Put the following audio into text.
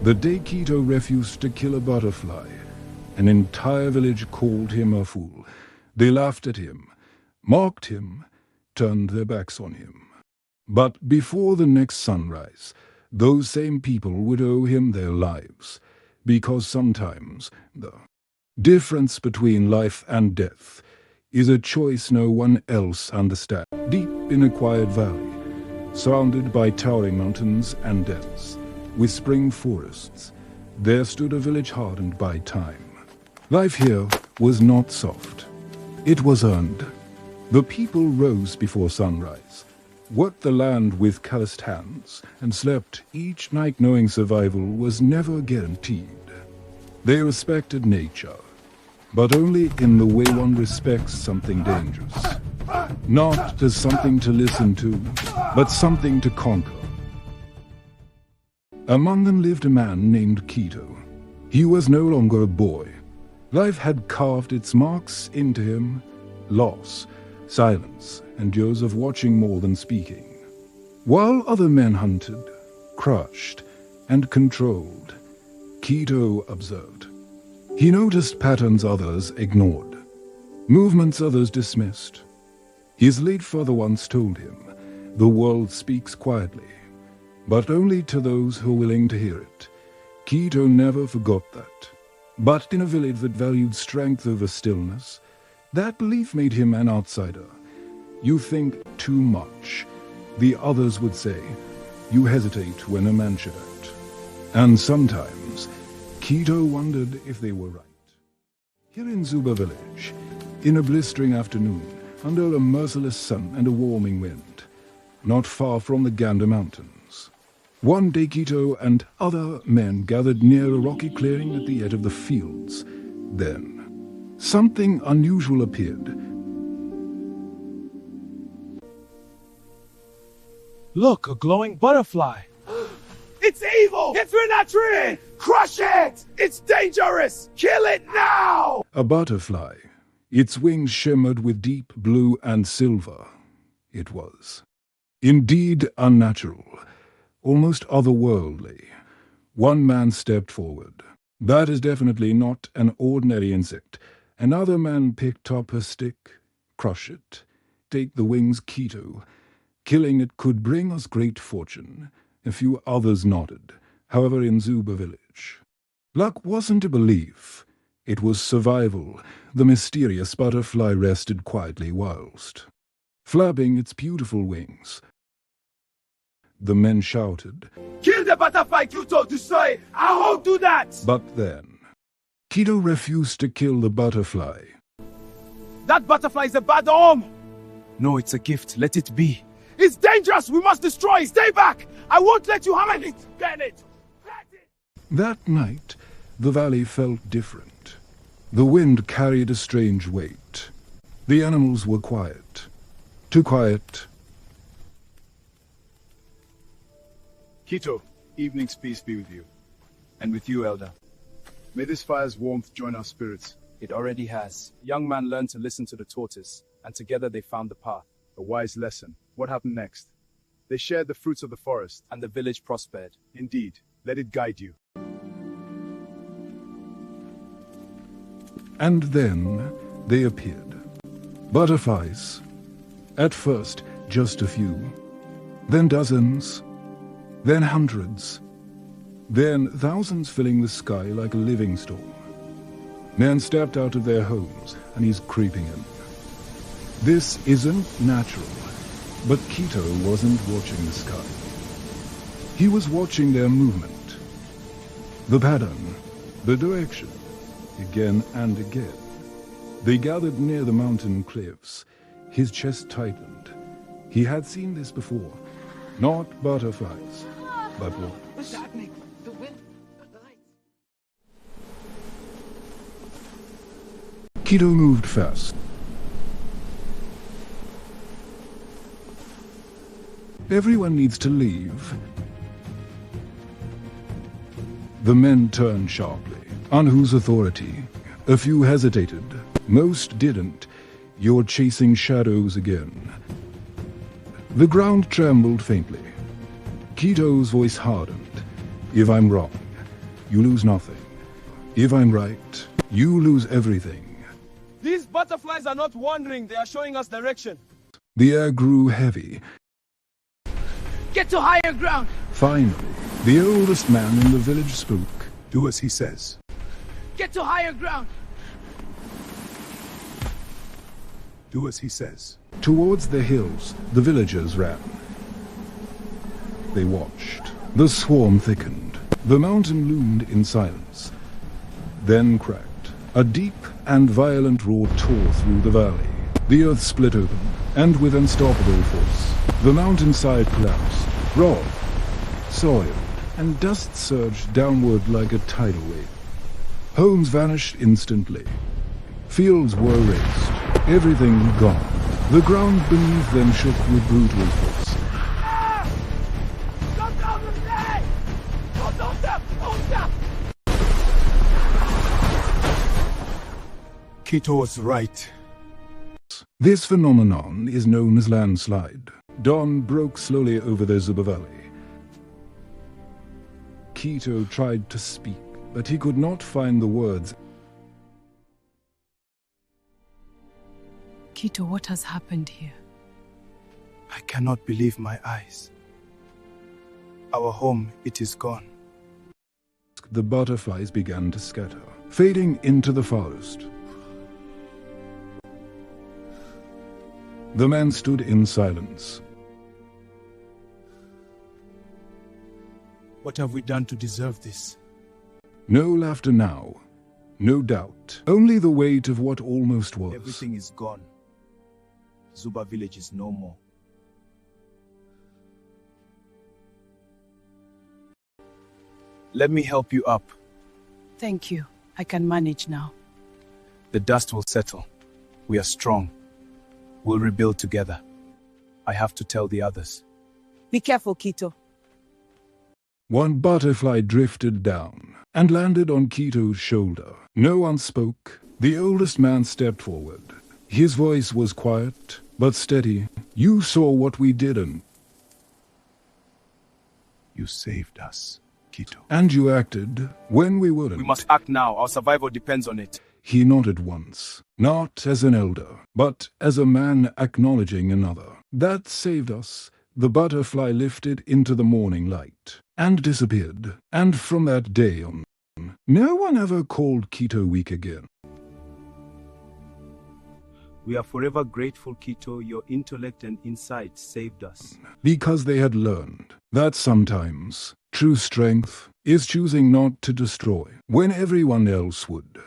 The day Kito refused to kill a butterfly, an entire village called him a fool. They laughed at him, mocked him, turned their backs on him. But before the next sunrise, those same people would owe him their lives, because sometimes the difference between life and death is a choice no one else understands. Deep in a quiet valley, surrounded by towering mountains and dense, whispering forests, there stood a village hardened by time. Life here was not soft. It was earned. The people rose before sunrise, worked the land with calloused hands, and slept each night knowing survival was never guaranteed. They respected nature, but only in the way one respects something dangerous. Not as something to listen to, but something to conquer. Among them lived a man named Kito. He was no longer a boy. Life had carved its marks into him: loss, silence, and years of watching more than speaking. While other men hunted, crushed, and controlled, Kito observed. He noticed patterns others ignored, movements others dismissed. His late father once told him, "The world speaks quietly, but only to those who are willing to hear it." Kito never forgot that. But in a village that valued strength over stillness, that belief made him an outsider. You think too much, the others would say. You hesitate when a man should act. And sometimes, Kito wondered if they were right. Here in Zuba village, in a blistering afternoon, under a merciless sun and a warming wind, not far from the Gander Mountains, one day Kito and other men gathered near a rocky clearing at the edge of the fields. Then, something unusual appeared. Look, a glowing butterfly. It's evil! Get through that tree! Crush it! It's dangerous! Kill it now! A butterfly. Its wings shimmered with deep blue and silver. It was indeed unnatural, almost otherworldly. One man stepped forward. That is definitely not an ordinary insect. Another man picked up a stick. Crush it. Take the wings, Kito. Killing it could bring us great fortune. A few others nodded, however, in Zuba village. Luck wasn't a belief. It was survival. The mysterious butterfly rested quietly whilst flapping its beautiful wings. The men shouted, Kill the butterfly, Kito! Destroy it! I won't do that! But then, Kito refused to kill the butterfly. That butterfly is a bad omen! No, it's a gift. Let it be. It's dangerous! We must destroy it! Stay back! I won't let you harm it! Get it! Get it! That night, the valley felt different. The wind carried a strange weight. The animals were quiet. Too quiet. Kito, evening's peace be with you. And with you, Elder. May this fire's warmth join our spirits. It already has. Young man learned to listen to the tortoise, and together they found the path. A wise lesson. What happened next? They shared the fruits of the forest. And the village prospered. Indeed. Let it guide you. And then they appeared. Butterflies. At first, just a few. Then dozens. Then hundreds. Then thousands filling the sky like a living storm. Men stepped out of their homes, and he's creeping in. This isn't natural, but Kito wasn't watching the sky. He was watching their movement. The pattern, the direction, again and again. They gathered near the mountain cliffs. His chest tightened. He had seen this before. Not butterflies, but wolves. What's happening? The wind, the light. Kito moved fast. Everyone needs to leave. The men turned sharply. On whose authority? A few hesitated. Most didn't. You're chasing shadows again. The ground trembled faintly. Kito's voice hardened. If I'm wrong, you lose nothing. If I'm right, you lose everything. These butterflies are not wandering, they are showing us direction. The air grew heavy. Get to higher ground! Finally, the oldest man in the village spoke. Do as he says. Get to higher ground! Do as he says. Towards the hills, the villagers ran. They watched. The swarm thickened. The mountain loomed in silence. Then cracked. A deep and violent roar tore through the valley. The earth split open, and with unstoppable force, the mountainside collapsed. Rock, soil, and dust surged downward like a tidal wave. Homes vanished instantly. Fields were razed. Everything gone. The ground beneath them shook with brutal force. Kito was right. This phenomenon is known as landslide. Dawn broke slowly over the Zuba Valley. Kito tried to speak, but he could not find the words. Kito, what has happened here? I cannot believe my eyes. Our home, it is gone. The butterflies began to scatter, fading into the forest. The man stood in silence. What have we done to deserve this? No laughter now. No doubt. Only the weight of what almost was. Everything is gone. Zuba village is no more. Let me help you up. Thank you. I can manage now. The dust will settle. We are strong. We'll rebuild together. I have to tell the others. Be careful, Kito. One butterfly drifted down and landed on Kito's shoulder. No one spoke. The oldest man stepped forward. His voice was quiet, but steady. You saw what we didn't. You saved us, Kito. And you acted when we wouldn't. We must act now. Our survival depends on it. He nodded once, not as an elder, but as a man acknowledging another. That saved us. The butterfly lifted into the morning light and disappeared. And from that day on, no one ever called Kito weak again. We are forever grateful, Kito. Your intellect and insight saved us. Because they had learned that sometimes true strength is choosing not to destroy when everyone else would.